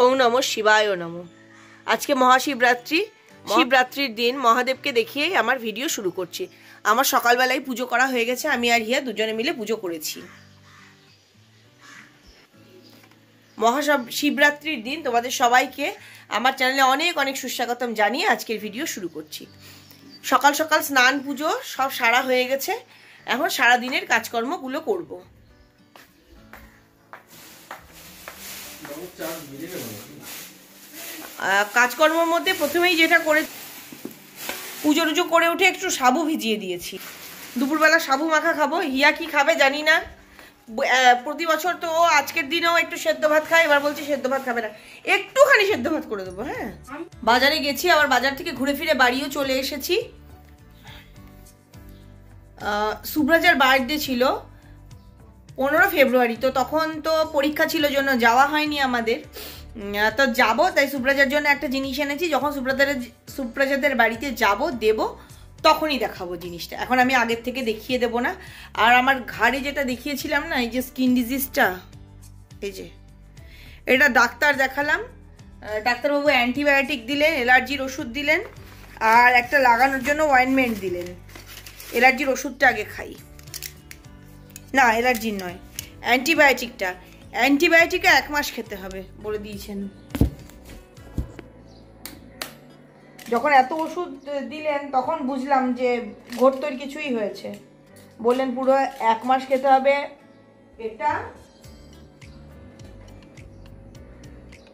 ওম নমঃ শিবায় নমঃ। আজকে মহাশিবরাত্রি, শিবরাত্রির দিন মহাদেবকে দেখিয়েই আমার ভিডিও শুরু করছি। আমার সকালবেলায় পুজো করা হয়ে গেছে, আমি আর হিয়া দুজনে মিলে পুজো করেছি। শিবরাত্রির দিন তোমাদের সবাইকে আমার চ্যানেলে অনেক অনেক সুস্বাগতম জানিয়ে আজকের ভিডিও শুরু করছি। সকাল সকাল স্নান পুজো সব সারা হয়ে গেছে, এখন সারা দিনের কাজকর্মগুলো করব। কাজকর্মের মধ্যে প্রথমেই যেটা করে পুজো টুজো করে উঠে একটু সাবু ভিজিয়ে দিয়েছি। দুপুরবেলা সাবু মাখা খাবো। হিয়া কি খাবে জানি না, প্রতি বছর তো ও আজকের দিনেও একটু সেদ্ধ ভাত খায়, এবার বলছি সেদ্ধ ভাত খাবে না, একটুখানি সেদ্ধ ভাত করে দেবো। হ্যাঁ, বাজারে গেছি, আবার বাজার থেকে ঘুরে ফিরে বাড়িও চলে এসেছি। সুব্রাজার বার্থডে ছিল 15 ফেব্রুয়ারি, তো তখন তো পরীক্ষা ছিল জন্য যাওয়া হয়নি আমাদের। তো যাবো, তাই সুব্রাজার জন্য একটা জিনিস এনেছি। যখন সুব্রাজাদের বাড়িতে যাব দেব তখনই দেখাবো জিনিসটা, এখন আমি আগের থেকে দেখিয়ে দেবো না। আর আমার ঘাড়ে যেটা দেখিয়েছিলাম না, এই যে স্কিন ডিজিজটা, এই যে এটা ডাক্তার দেখালাম, ডাক্তারবাবু অ্যান্টিবায়োটিক দিলেন, অ্যালার্জির ওষুধ দিলেন, আর একটা লাগানোর জন্য অয়েনমেন্ট দিলেন। অ্যালার্জির ওষুধটা আগে খাই, না অ্যালার্জির নয়, অ্যান্টিবায়োটিকটা। অ্যান্টিবায়োটিকে 1 মাস খেতে হবে বলে দিয়েছেন। যখন এত ওষুধ দিলেন তখন বুঝলাম যে ঘোরতোর কিছুই হয়েছে। বললেন পুরো 1 মাস খেতে হবে। এটা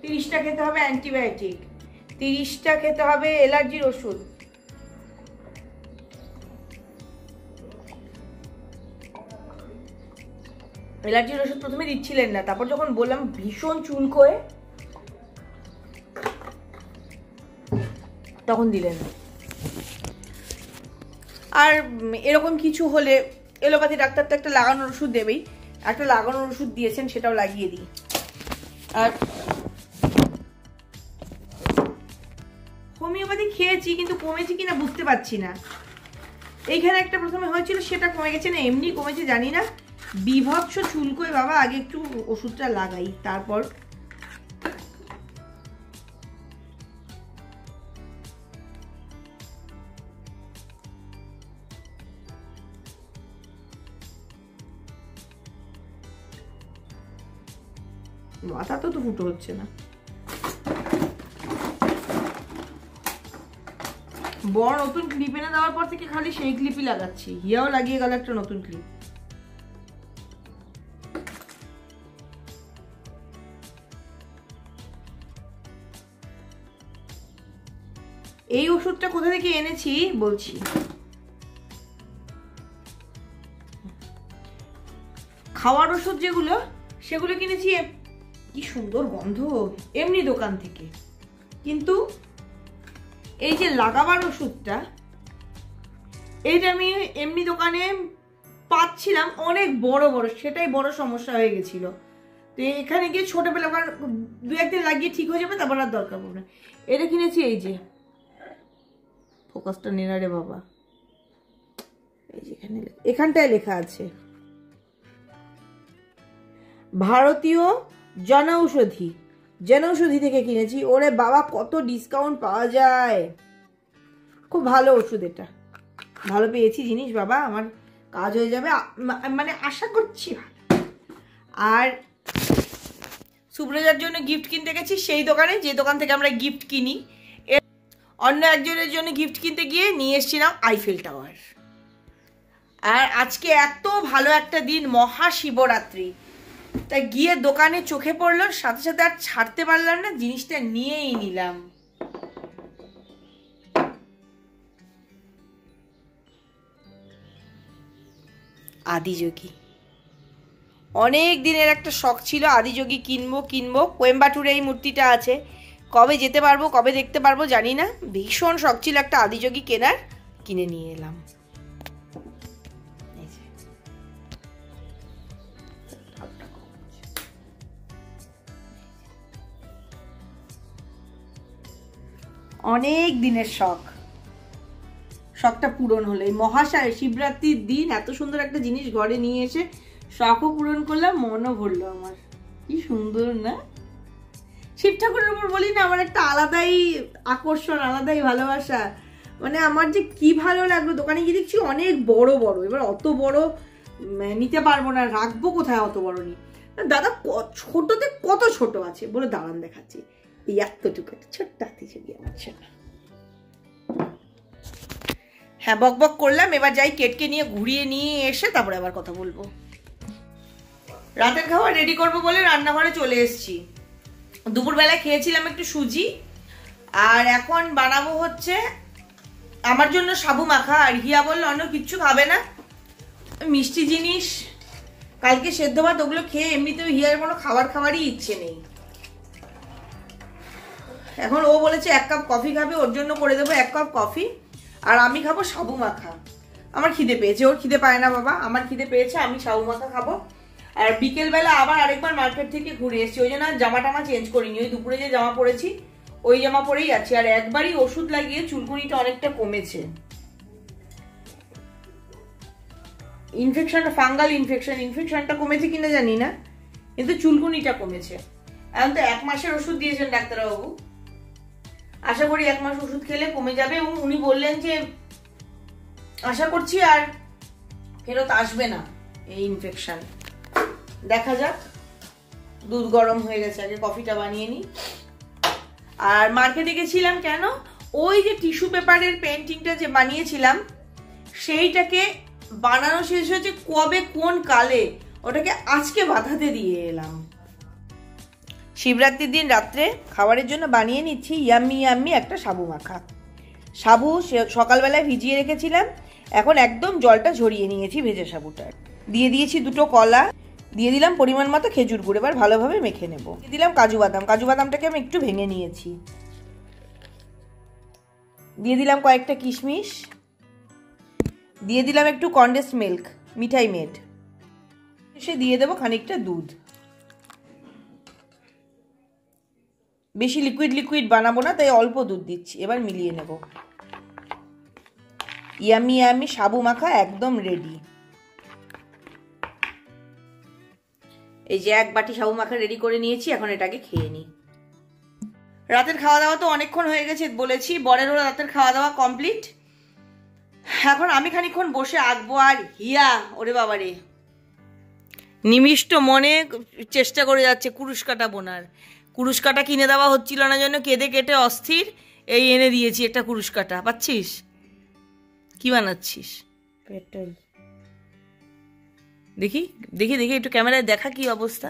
30টা খেতে হবে অ্যান্টিবায়োটিক, 30টা খেতে হবে অ্যালার্জির ওষুধ। অ্যালার্জির ওষুধ প্রথমে দিচ্ছিলেন না, তারপর যখন বললাম ভীষণ চুলকোয়, তখন দিলেন। আর এরকম কিছু হলে এলোপ্যাথি ডাক্তার তো একটা লাগানোর ওষুধ দেবেই, একটা লাগানোর ওষুধ দিয়েছেন, সেটাও লাগিয়ে দিই। আর হোমিওপ্যাথি খেয়েছি, কিন্তু কমেছে কিনা বুঝতে পারছি না। এইখানে একটা প্রথমে হয়েছিল, সেটা কমে গেছে না এমনি কমেছে জানি না। বিভৎস চুলকোয় বাবা, আগে একটু ওষুধটা লাগাই তারপর। মাথা তো ফুটো হচ্ছে না। বড় নতুন ক্লিপ এনে দেওয়ার পর থেকে খালি সেই ক্লিপই লাগাচ্ছি। হিয়াও লাগিয়ে গেল একটা নতুন ক্লিপ। এই ওষুধটা কোথা থেকে এনেছি বলছি। খাওয়ার ওষুধ যেগুলো, সেগুলো কিনেছি, কি সুন্দর গন্ধ, এমনি দোকান থেকে। কিন্তু এই যে লাগাবার ওষুধটা, এইটা আমি এমনি দোকানে পাচ্ছিলাম অনেক বড় বড়, সেটাই বড় সমস্যা হয়ে গেছিল। তো এখানে গিয়ে ছোটবেলা 2-1 দিন লাগিয়ে ঠিক হয়ে যাবে, তারপর আর দরকার পড়বে না। এটা কিনেছি, এই যে ফোকাসটা নেনা রে বাবা, এই যে এখানটায় লেখা আছে ভারতীয় জনৌষধি থেকে কিনেছি। ওরে বাবা, কত ডিসকাউন্ট পাওয়া যায়, খুব ভালো ওষুধ। এটা ভালো পেয়েছি জিনিস বাবা, আমার কাজ হয়ে যাবে মানে আশা করছি। আর সুব্রজার জন্য গিফট কিনতে গেছি সেই দোকানে, যে দোকান থেকে আমরা গিফট কিনি। অন্য একজনের জন্য গিফট কিনতে গিয়ে নিয়ে এসেছিলাম আইফেল টাওয়ার। আর আজকে এত ভালো একটা দিন, মহাশিবরাত্রি, তাই গিয়ে দোকানে চোখে পড়লো, সাথে সাথে আর ছাড়তে পারলাম না, জিনিসটা নিয়েই নিলাম। আদিযোগী, অনেক দিনের একটা শখ ছিল, আদিযোগী কিনবো। কোয়েম্বাটুরে এই মূর্তিটা আছে, কবে যেতে পারবো, কবে দেখতে পারবো জানি না। ভীষণ শখ ছিল একটা আদিযোগী কেনার, কিনে নিয়ে এলাম। অনেক দিনের শখটা পূরণ হলো এই শিবরাত্রির দিন। এত সুন্দর একটা জিনিস ঘরে নিয়ে এসে শখও পূরণ করলাম, মনও ভরলো আমার। কি সুন্দর না? শিব ঠাকুরের উপর বলি না আমার একটা আলাদাই আকর্ষণ, আলাদাই ভালোবাসা। মানে আমার যে কি ভালো লাগলো, দোকানে গিয়ে দেখছি অনেক বড় বড়, এবার অত বড় নিতে পারবো না, রাখবো কোথায় অত বড় নি। দাদা ছোটতে কত ছোট আছে বলে দাঁড়ান দেখাচ্ছি, এই এতটুকু একটা ছোট্ট হাতি ছবি আমার ছেলে। হ্যাঁ বক বক করলাম, এবার যাই কেটকে নিয়ে ঘুরিয়ে নিয়ে এসে তারপরে আবার কথা বলবো। রাতের খাবার রেডি করবো বলে রান্নাঘরে চলে এসেছি। দুপুরবেলায় খেয়েছিলাম একটু সুজি, আর এখন বানাবো হচ্ছে আমার জন্য সাবু মাখা। আর হিয়া বললো অন্য কিচ্ছু খাবে না, মিষ্টি জিনিস কালকে সেদ্ধ ভাত ওগুলো খেয়ে এমনিতেও হিয়ার কোনো খাবারই ইচ্ছে নেই। এখন ও বলেছে 1 কাপ কফি খাবে, ওর জন্য করে দেবো 1 কাপ কফি, আর আমি খাবো সাবু মাখা। আমার খিদে পেয়েছে, ওর খিদে পায় না বাবা, আমার খিদে পেয়েছে, আমি সাবু মাখা খাবো। আর বিকেলবেলা আবার আরেকবার মার্কেট থেকে ঘুরে এসেছি, ওই জন্য জামা টামা চেঞ্জ করিনি, ওই দুপুরে যে জামা পরেছি ওই জামা পরেই আছি। আর একবারই ওষুধ লাগিয়ে চুলকুনিটা অনেকটা কমেছে। ইনফেকশন, ফাঙ্গাল ইনফেকশনটা কমেছে কিনা জানি না, কিন্তু চুলকুনিটা কমেছে। এখন তো 1 মাসের ওষুধ দিয়েছেন ডাক্তারবাবু, আশা করি 1 মাস ওষুধ খেলে কমে যাবে। এবং উনি বললেন যে আশা করছি আর ফেরত আসবে না এই ইনফেকশন। দেখা যাক। দুধ গরম হয়ে গেছে, আগে কফিটা বানিয়ে নিই। আর মার্কেটে গেছিলাম কেন, ওই যে টিস্যু পেপারের পেন্টিংটা যে বানিয়েছিলাম সেইটাকে বানানো শেষ হয়েছে কবে কোন কালে, ওটাকে আজকে বাঁধাতে দিয়ে এলাম। শিবরাত্রির দিন রাত্রে খাবারের জন্য বানিয়ে নিচ্ছি ইয়াম্মি ইয়াম্মি একটা সাবু মাখা। সাবু সকালবেলায় ভিজিয়ে রেখেছিলাম, এখন একদম জলটা ঝরিয়ে নিয়েছি ভেজে সাবুটা। দিয়ে দিয়েছি 2টো কলা, দিয়ে দিলাম পরিমাণ মতো খেজুর গুড়, এবার ভালোভাবে মেখে নেব। দিয়ে দিলাম কাজু বাদামটাকে আমি একটু ভেঙে নিয়েছি। দিয়ে দিলাম কয়েকটা কিশমিশ, দিয়ে দিলাম একটু কনডেন্সড মিল্ক, মিঠাই মেড, এসে দিয়ে দেবো খানিকটা দুধ। বেশি লিকুইড বানাবো না, তাই অল্প দুধ দিচ্ছি। এবার মিলিয়ে নেব। ইয়াম্মি ইয়াম্মি সাবু মাখা একদম রেডি। এই যে 1 বাটি সাবু মাখা রেডি করে নিয়েছি, এখন এটাকে খেয়ে নিই। রাতের খাওয়া দাওয়া তো অনেকক্ষণ হয়ে গেছে বলেছি, বরেরও রাতের খাওয়া দাওয়া কমপ্লিট। এখন আমি খানিকক্ষণ বসে আঁকবো। আর হিয়া ওরে বাবারে নিমিষ্ট মনে চেষ্টা করে যাচ্ছে কুরুশ কাটা বোনার। কুরুশ কাটা কিনে দেওয়া হচ্ছিল না জন্য কেঁদে কেটে অস্থির, এই এনে দিয়েছি একটা কুরুশ কাটা। পাচ্ছিস? কি বানাচ্ছিস? পেট্রোল। দেখি দেখি দেখি একটু ক্যামেরায় দেখা কি অবস্থা।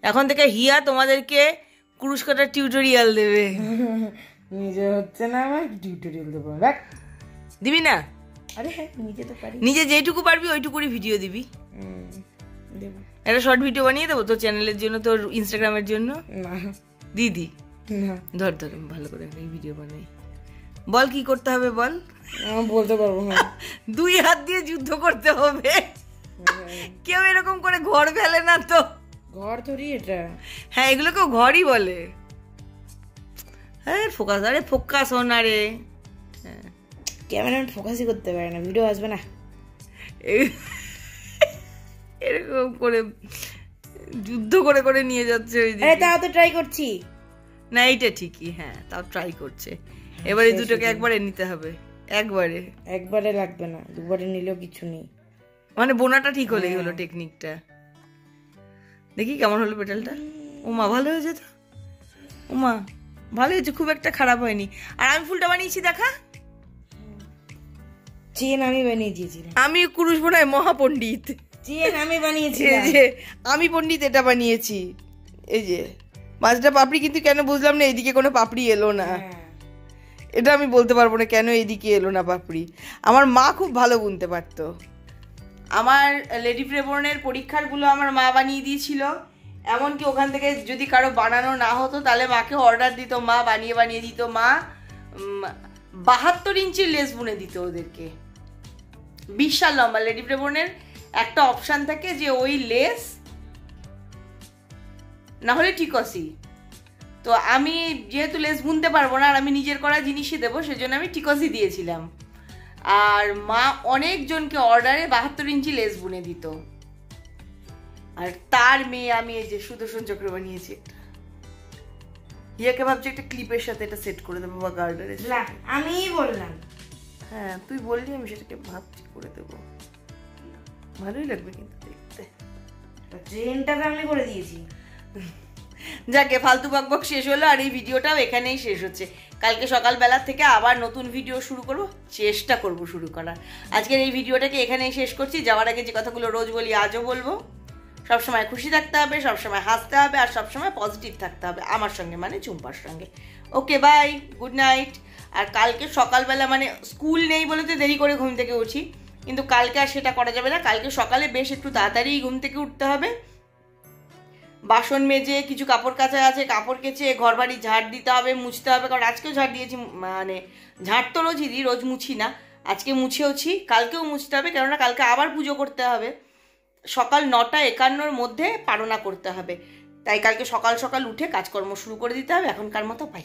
এখন থেকে হিয়া তোমাদেরকে কুরুশ কাটার টিউটোরিয়াল দেবে। নিজে হচ্ছে না, আমার টিউটোরিয়াল দেবো। দিবি না? আরে হ্যাঁ, নিজে তো পারি। নিজে যেটুকু পারবি ওইটুকুরই ভিডিও দিবি। একটা শর্ট ভিডিও বানিয়ে দেবো তোর চ্যানেলের জন্য, তোর ইনস্টাগ্রামের জন্য। না দিদি না, ধর ভালো করে এই ভিডিও বানাই। বল কি করতে হবে বল। বলতে পারবো না। 2 হাত দিয়ে যুদ্ধ করতে হবে। কেউ এরকম করে ঘর ফেলে না তো। ঘর ধরি এটা? হ্যাঁ, এগুলোকেও ঘরই বলে। হ্যাঁ ফোকাস, আরে ফোকাস হো না রে। ক্যামেরাম্যান ফোকাসই করতে পারে না, ভিডিও আসবে না। এরকম করে যুদ্ধ করে করে নিয়ে যাচ্ছে ওই দিকে। তাও তো ট্রাই করছি। না এইটা ঠিকই, হ্যাঁ তাও ট্রাই করছে। এবারে দুটোকে একবারে নিতে হবে। একবারে লাগবে না, 2বারে নিলেও কিছু নেই। মানে বোনাটা ঠিক হলেই হলো টেকনিকটা। দেখি কেমন হলো পেটালটা। ওমা ভালো হয়েছে তো, ওমা ভালো হয়েছে, খুব একটা খারাপ হয়নি। আর আমি ফুলটা বানিয়েছি দেখা। চেন আমি বানিয়ে দিয়েছিলাম। আমি কুরুশ বোনায় মহাপণ্ডিত। চেন আমি বানিয়েছি। এই যে আমি পণ্ডিত এটা বানিয়েছি। এই যে মাছটা পাপড়ি, কিন্তু কেন বুঝলাম না এইদিকে কোনো পাপড়ি এলো না। এটা আমি বলতে পারবো না কেন এইদিকে এলো না পাপড়ি। আমার মা খুব ভালো বুনতে পারতো। আমার লেডি প্রেবর্নের পরীক্ষারগুলো আমার মা বানিয়ে দিয়েছিল। এমনকি ওখান থেকে যদি কারো বানানো না হতো তাহলে মাকে অর্ডার দিত, মা বানিয়ে বানিয়ে দিত। মা 72 ইঞ্চির লেস বুনে দিত ওদেরকে। বিশাল লম্বা লেডি প্রেবর্নের একটা অপশান থাকে যে ওই লেস না হলে টিকসি। তো আমি যেহেতু লেস বুনতে পারবো না আর আমি নিজের করা জিনিসই দেবো, সেজন্য আমি টিকসি দিয়েছিলাম। আর মা অনেকজনকে অর্ডারে 72 ইঞ্চি লেস বুনে দিত। আর তার মেয়ে আমি এই যে সুদর্শন চক্র বানিয়েছি একটা। ইয়াকে ভাবছি একটা ক্লিপের সাথে এটা সেট করে দেবো বা গার্ডারের সাথে। আমিই বললাম। হ্যাঁ তুই বললি, আমি সেটাকে ভাবছি করে দেবো, ভালোই লাগবে কিন্তু দেখতে। ট্রেনটা তো আমি করে দিয়েছি। যাকে ফালতু বকবক শেষ হলো, আর এই ভিডিওটাও এখানেই শেষ হচ্ছে। কালকে সকালবেলা থেকে আবার নতুন ভিডিও শুরু করব, চেষ্টা করব শুরু করার। আজকের এই ভিডিওটাকে এখানেই শেষ করছি। যাওয়ার আগে যে কথাগুলো রোজ বলি আজও বলবো, সবসময় খুশি থাকতে হবে, সবসময় হাসতে হবে, আর সবসময় পজিটিভ থাকতে হবে আমার সঙ্গে, মানে চুম্পার সঙ্গে। Okay bye, good night. আর কালকে সকালবেলা মানে স্কুল নেই বলে তো দেরি করে ঘুম থেকে উঠি, কিন্তু কালকে আর সেটা করা যাবে না। কালকে সকালে বেশ একটু তাড়াতাড়ি ঘুম থেকে উঠতে হবে, বাসন মেজে কিছু কাপড় কাচা আছে, কাপড় কেচে ঘর বাড়ি ঝাড় দিতে হবে, মুছতে হবে। কারণ আজকেও ঝাড় দিয়েছি, মানে ঝাড় তো রোজই দিই, রোজ মুছি না, আজকে মুছেওছি, কালকেও মুছতে হবে, কেননা কালকে আবার পুজো করতে হবে। সকাল 9:51 মধ্যে পারনা করতে হবে, তাই কালকে সকাল সকাল উঠে কাজকর্ম শুরু করে দিতে হবে। এখনকার মতো বাই।